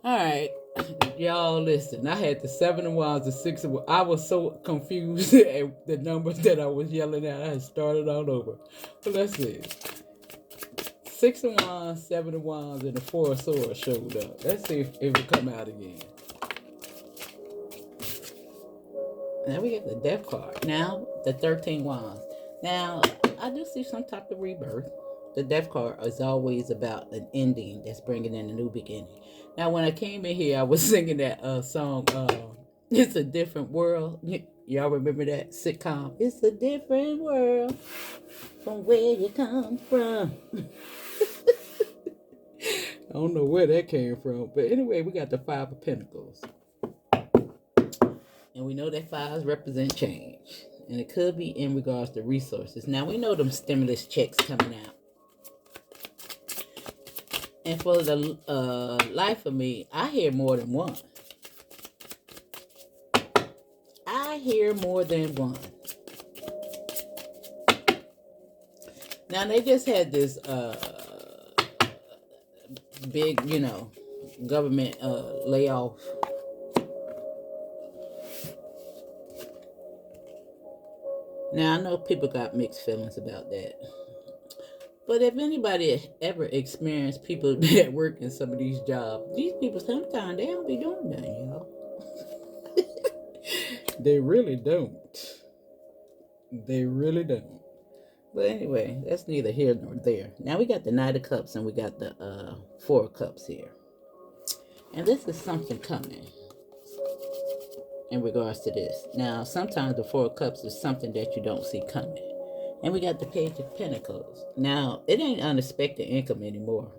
All right, y'all listen. I had the 7 of Wands, the 6 of Wands. I was so confused at the numbers that I was yelling at. I had started all over. But let's see. 6 of Wands, 7 of Wands, and the Four of Swords showed up. Let's see if it will come out again. Now we get the Death card. Now the 13 Wands. Now I do see some type of rebirth. The Death card is always about an ending that's bringing in a new beginning. Now when I came in here, I was singing that song. It's a different world. Y'all remember that sitcom? It's a different world from where you come from. I don't know where that came from, but anyway, we got the Five of Pentacles. And we know that fives represent change. And it could be in regards to resources. Now we know them stimulus checks coming out. And for the life of me, I hear more than one. I hear more than one. Now they just had this big, government layoff. Now I know people got mixed feelings about that. But if anybody ever experienced people that work in some of these jobs, these people sometimes they don't be doing nothing, y'all. They really don't. They really don't. But anyway, that's neither here nor there. Now we got the Knight of Cups and we got the Four of Cups here. And this is something coming in regards to this. Now, sometimes the Four of Cups is something that you don't see coming. And we got the Page of Pentacles. Now, it ain't unexpected income anymore.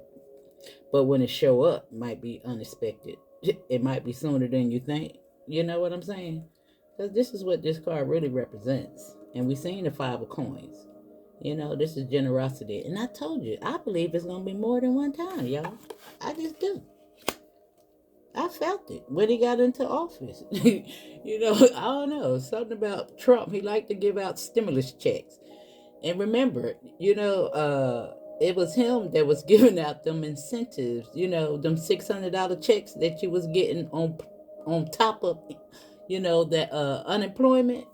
But when it show up, it might be unexpected. It might be sooner than you think. You know what I'm saying? Because this is what this card really represents. And we seen the Five of Coins. This is generosity. And I told you, I believe it's going to be more than one time, y'all. I just do. I felt it when he got into office. I don't know. Something about Trump. He liked to give out stimulus checks. And remember, it was him that was giving out them incentives, them $600 checks that you was getting on top of, that unemployment.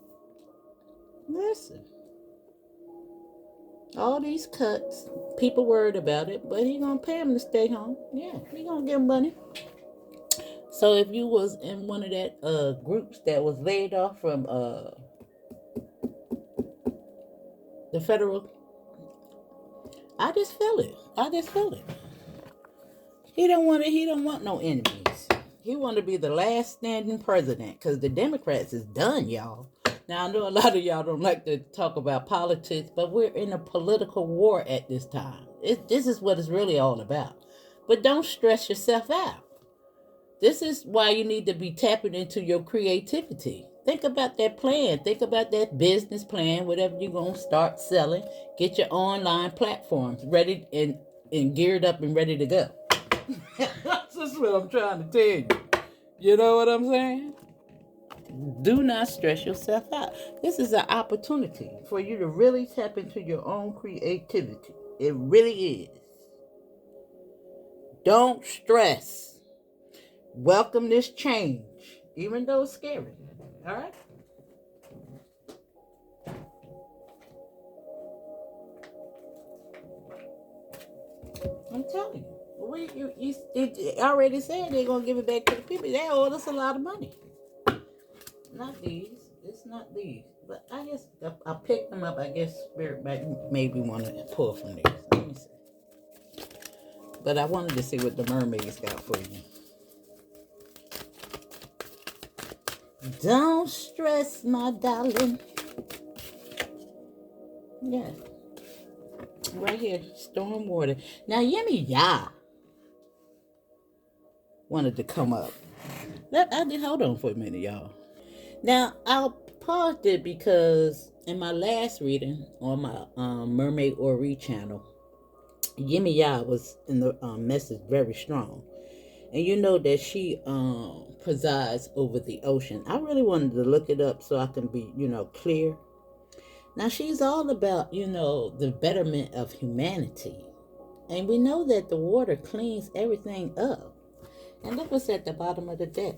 Listen, all these cuts, people worried about it, but he gonna pay them to stay home. Yeah, he gonna give them money. So if you was in one of that groups that was laid off from the federal, I just feel it. I just feel it. He don't want it. He don't want no enemies. He want to be the last standing president because the Democrats is done, y'all. Now I know a lot of y'all don't like to talk about politics, but we're in a political war at this time. This is what it's really all about. But don't stress yourself out. This is why you need to be tapping into your creativity. Think about that plan. Think about that business plan, whatever you're going to start selling. Get your online platforms ready and geared up and ready to go. That's just what I'm trying to tell you. You know what I'm saying? Do not stress yourself out. This is an opportunity for you to really tap into your own creativity. It really is. Don't stress. Welcome this change, even though it's scary. All right? I'm telling you. You already said they're going to give it back to the people. They owe us a lot of money. Not these. It's not these. But I guess I picked them up. I guess Spirit maybe want to pull from these. Let me see. But I wanted to see what the mermaids got for you. Don't stress, my darling. Yeah. Right here, storm water. Now, Yemi Ya wanted to come up. Hold on for a minute, y'all. Now, I'll pause it because in my last reading on my Mermaid Ori channel, Yemi Ya was in the message very strong. And you know that she presides over the ocean. I really wanted to look it up so I can be, clear. Now, she's all about, the betterment of humanity. And we know that the water cleans everything up. And look what's at the bottom of the deck.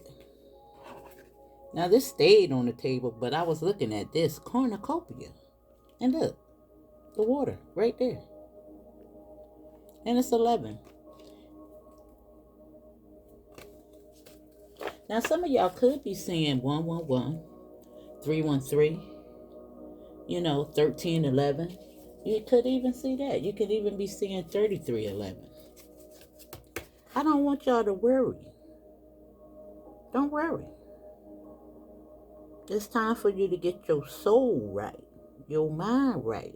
Now this stayed on the table, but I was looking at this cornucopia. And look, the water right there. And it's 11. Now some of y'all could be seeing 111, 313, 1311. You could even see that. You could even be seeing 3311. I don't want y'all to worry. Don't worry. It's time for you to get your soul right, your mind right,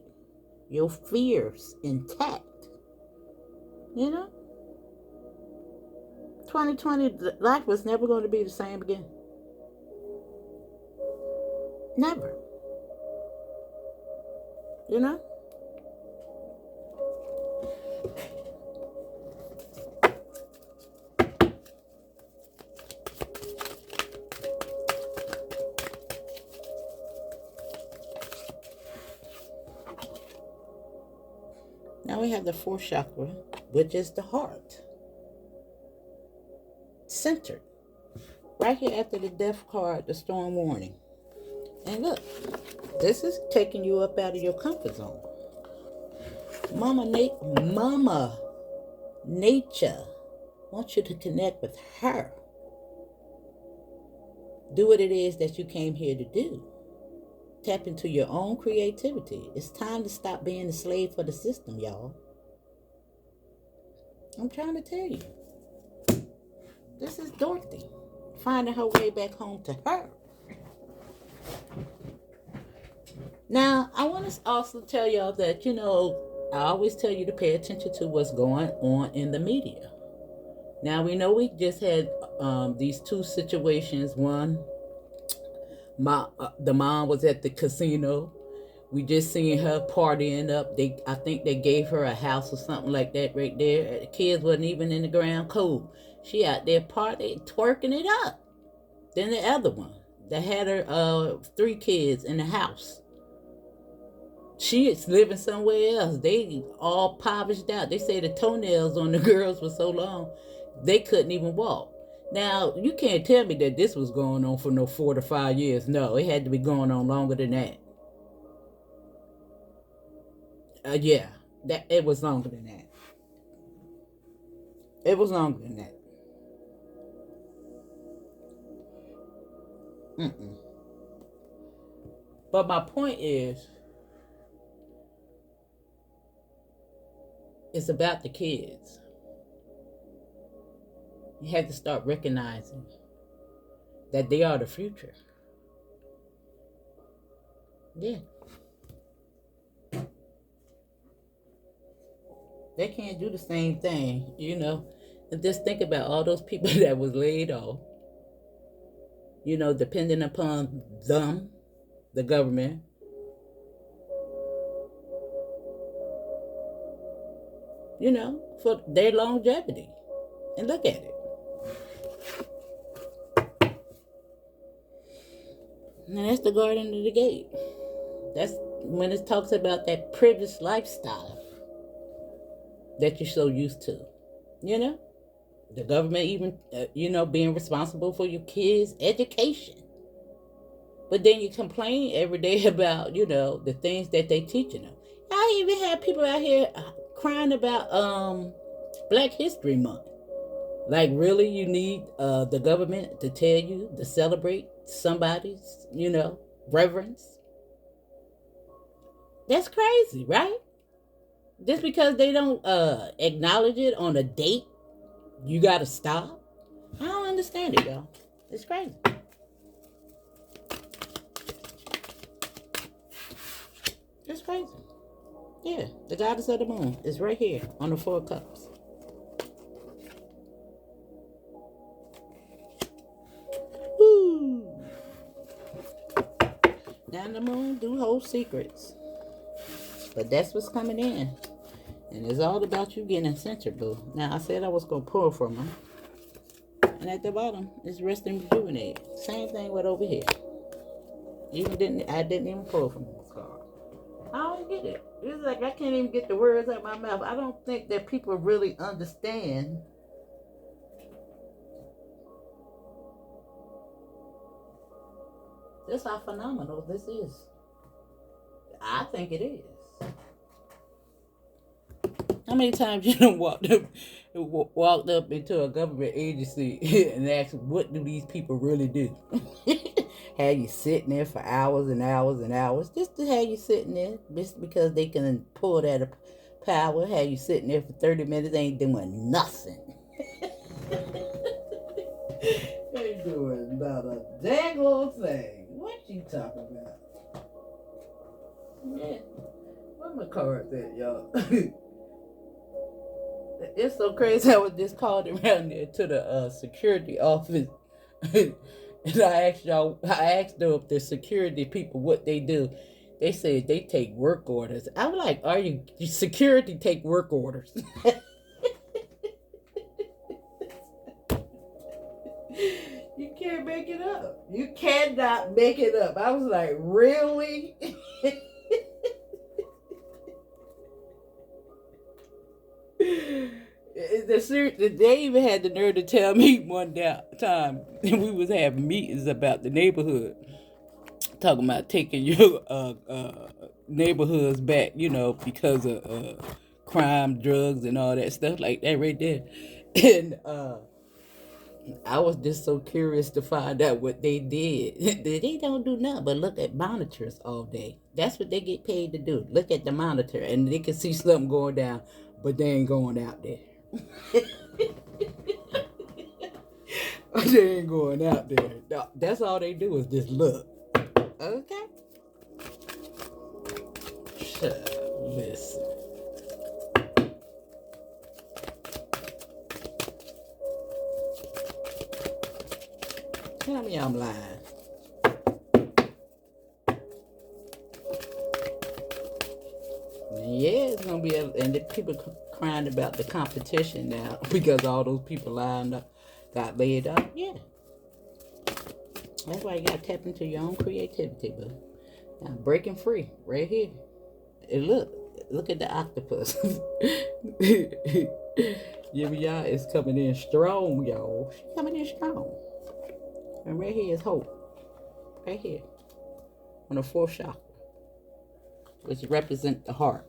your fears intact. 2020, life was never going to be the same again. Never. You know? Now we have the fourth chakra, which is the heart. Centered. Right here after the death card, the storm warning. And look, this is taking you up out of your comfort zone. Mama Nature wants you to connect with her. Do what it is that you came here to do. Tap into your own creativity. It's time to stop being a slave for the system, y'all. I'm trying to tell you. This is Dorothy finding her way back home to her. Now, I want to also tell y'all that, I always tell you to pay attention to what's going on in the media. Now, we know we just had these two situations. One, the mom was at the casino. We just seen her partying up. I think they gave her a house or something like that right there. The kids wasn't even in the ground cold. She out there partying, twerking it up. Then the other one that had her 3 kids in the house. She is living somewhere else. They all polished out. They say the toenails on the girls were so long, they couldn't even walk. Now, you can't tell me that this was going on for no 4 to 5 years. No, it had to be going on longer than that. Yeah, that it was longer than that. It was longer than that. But my point is, it's about the kids. You have to start recognizing that they are the future. Yeah. They can't do the same thing, And just think about all those people that was laid off, depending upon them, the government. For their longevity. And look at it. And that's the garden of the gate. That's when it talks about that privileged lifestyle that you're so used to. The government even, being responsible for your kids' education. But then you complain every day about, the things that they teaching them. I even have people out here crying about Black History Month. Like, really, you need the government to tell you to celebrate somebody's, reverence? That's crazy, right? Just because they don't acknowledge it on a date, you gotta stop? I don't understand it, y'all. It's crazy. It's crazy. Yeah, the goddess of the moon is right here on the 4 cups. Woo! Now the moon do hold secrets. But that's what's coming in. And it's all about you getting centered, boo. Now, I said I was going to pull from them. And at the bottom, it's rest and rejuvenate. Same thing with over here. I didn't even pull from this card. I don't get it. It's like I can't even get the words out of my mouth. I don't think that people really understand That's how phenomenal this is. I think it is. How many times you done walked up into a government agency and asked, what do these people really do? Have you sitting there for hours and hours and hours just to have you sitting there just because they can pull that power. Have you sitting there for 30 minutes ain't doing nothing. Ain't doing not a dang old thing. What you talking about? Yeah. Where my cards at, y'all? It's so crazy. I was just called around there to the security office. And I asked them if the security people what they do. They said they take work orders. I'm like, are you security take work orders? You can't make it up. You cannot make it up. I was like, really? They even had the nerve to tell me one time we was having meetings about the neighborhood, talking about taking your neighborhoods back, because of crime, drugs, and all that stuff like that right there. And I was just so curious to find out what they did. They don't do nothing but look at monitors all day. That's what they get paid to do. Look at the monitor, and they can see something going down, but they ain't going out there. They ain't going out there. That's all they do is just look. Okay? Listen. Tell me I'm lying. Yeah, it's gonna be and the people crying about the competition now because all those people lined up got laid off. Yeah, that's why you gotta tap into your own creativity, boo. Now breaking free right here. And look at the octopus. Y'all is coming in strong, y'all. She coming in strong. And right here is hope. Right here. On the fourth chakra. Which represents the heart.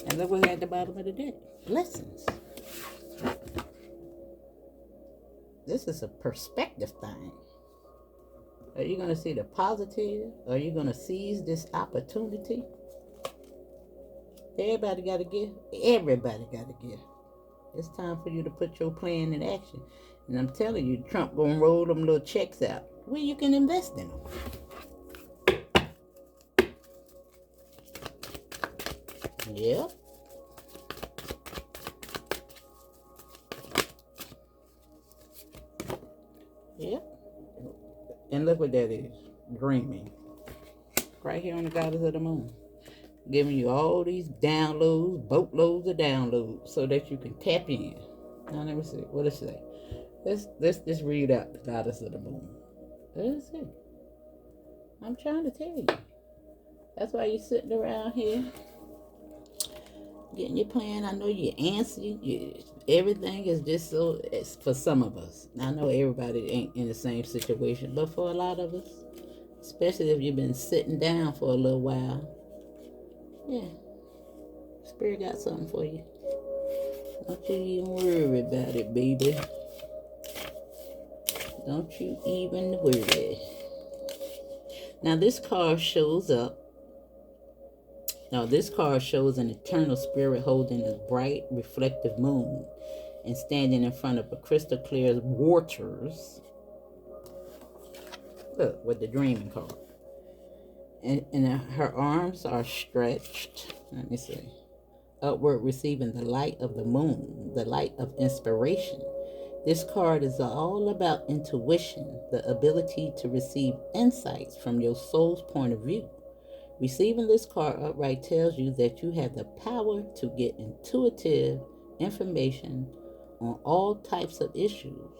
And look what's at the bottom of the deck. Blessings. This is a perspective thing. Are you going to see the positive? Are you going to seize this opportunity? Everybody got to give. Everybody got to give. It's time for you to put your plan in action. And I'm telling you, Trump going to roll them little checks out where you can invest in them. Yep. Yep. And look what that is. Dreaming. Right here on the Goddess of the Moon. Giving you all these downloads, boatloads of downloads, so that you can tap in. Now let me see. What does it say? Let's just read out the Goddess of the Moon. Let's see. I'm trying to tell you. That's why you're sitting around here getting your plan. I know you're antsy. Everything is just so. It's for some of us. I know everybody ain't in the same situation, but for a lot of us, especially if you've been sitting down for a little while, yeah, Spirit got something for you. Don't you even worry about it, baby. Don't you even worry. Now this card shows up. Now this card shows an eternal spirit holding a bright, reflective moon and standing in front of a crystal clear waters. Look, with the dreaming card. And her arms are stretched. Let me see. Upward, receiving the light of the moon, the light of inspiration. This card is all about intuition, the ability to receive insights from your soul's point of view. Receiving this card upright tells you that you have the power to get intuitive information on all types of issues,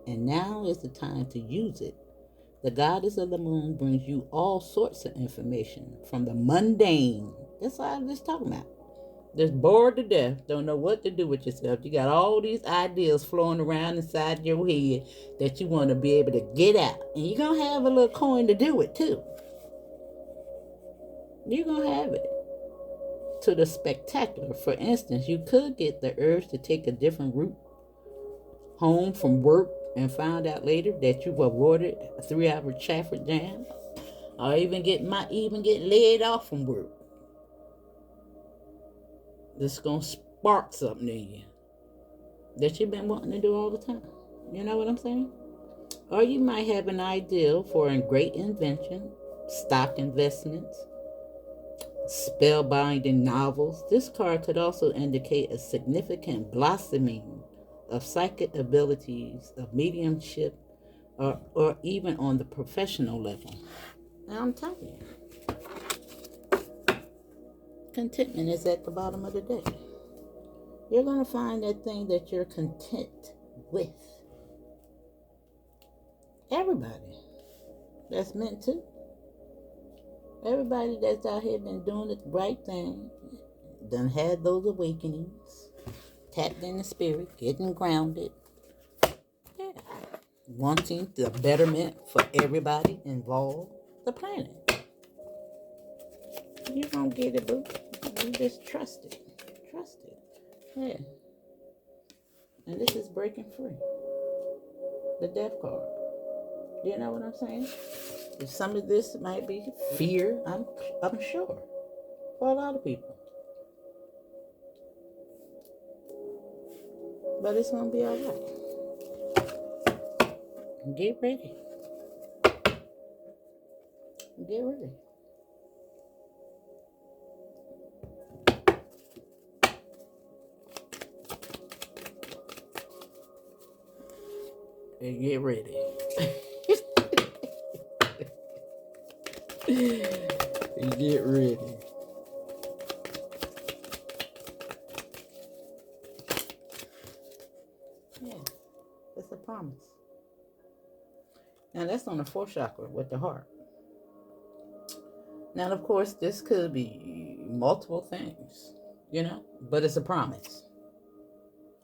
and now is the time to use it. The Goddess of the Moon brings you all sorts of information from the mundane. That's what I was just talking about. Just bored to death. Don't know what to do with yourself. You got all these ideas flowing around inside your head that you want to be able to get out. And you're going to have a little coin to do it too. You're going to have it. To the spectacular. For instance, you could get the urge to take a different route home from work and find out later that you've avoided a 3-hour traffic jam, or might even get laid off from work. This is gonna spark something in you that you've been wanting to do all the time. You know what I'm saying? Or you might have an ideal for a great invention, stock investments, spellbinding novels. This card could also indicate a significant blossoming of psychic abilities, of mediumship, or even on the professional level. Now I'm telling you, contentment is at the bottom of the deck. You're going to find that thing that you're content with. Everybody that's meant to. Everybody that's out here been doing the right thing, done had those awakenings, tapped in the spirit, getting grounded. Yeah. Wanting the betterment for everybody involved, the planet. You're going to get it, boo. You just trust it. Trust it. Yeah. And this is breaking free. The death card. You know what I'm saying? Some of this might be fear, I'm sure, for a lot of people. But it's going to be all right. Get ready. Get ready. And get ready. And get ready. Yeah, it's a promise. Now that's on the 4th chakra with the heart. Now, of course, this could be multiple things, but it's a promise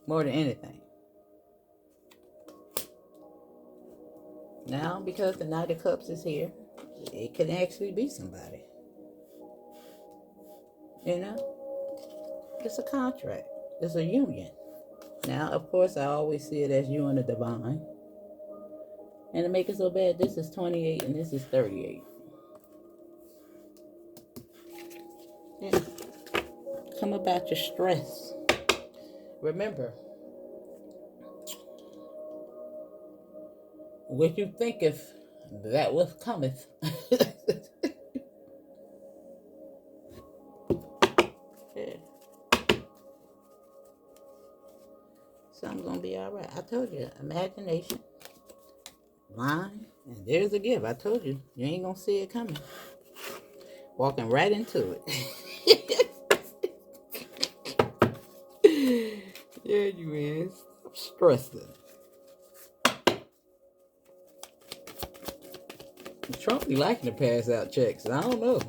more than anything. Now, because the Knight of Cups is here, it could actually be somebody. It's a contract. It's a union. Now, of course, I always see it as you and the divine. And to make it so bad, this is 28 and this is 38. Yeah. Come about your stress. Remember, what you thinketh, that what cometh. Yeah. Something's gonna be all right. I told you, imagination, mind, and there's a gift. I told you, you ain't gonna see it coming. Walking right into it. Yeah, you is. Stop stressing. Trump be liking to pass out checks. I don't know.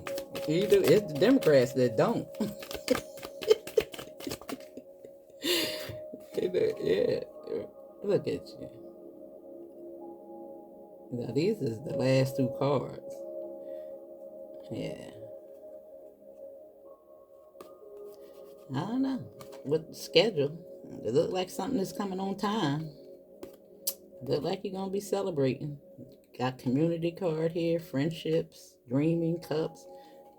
Either it's the Democrats that don't. Yeah. Look at you. Now these is the last 2 cards. Yeah. I don't know. With the schedule, it look like something is coming on time. Look like you're gonna be celebrating. Got community card here, friendships, dreaming, cups.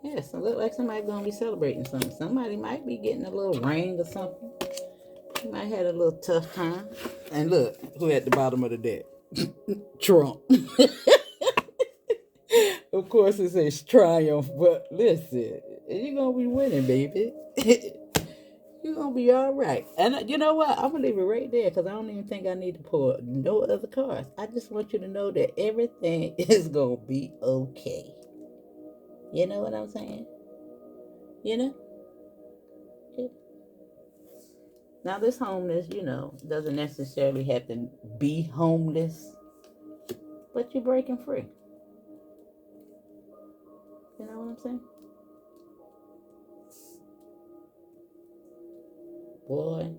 Yes, it look like somebody's gonna be celebrating something. Somebody might be getting a little ring or something. You might have a little tough time. And look, who at the bottom of the deck? Trump. Of course it says triumph, but listen, you're gonna be winning, baby. You're gonna be all right. And you know what? I'm gonna leave it right there because I don't even think I need to pull no other cards. I just want you to know that everything is gonna be okay. You know what I'm saying? You know? Yeah. Now this homeless, doesn't necessarily have to be homeless, but you're breaking free. You know what I'm saying? boy.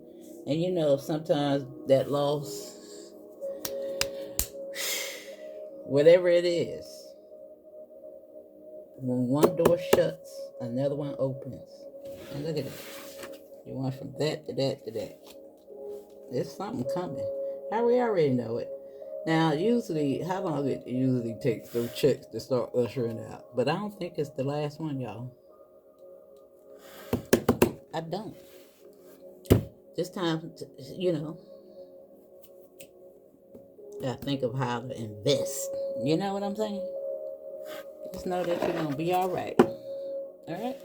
And you know, sometimes that loss, whatever it is, when one door shuts, another one opens. And look at that. You went from that to that to that. There's something coming. How we already know it. Now, usually, how long it usually takes those checks to start ushering out? But I don't think it's the last one, y'all. I don't. This time, you know, I think of how to invest. You know what I'm saying? Just know that you're gonna be all right. All right.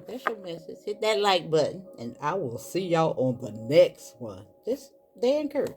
That's your message. Hit that like button, and I will see y'all on the next one. Just stay encouraged.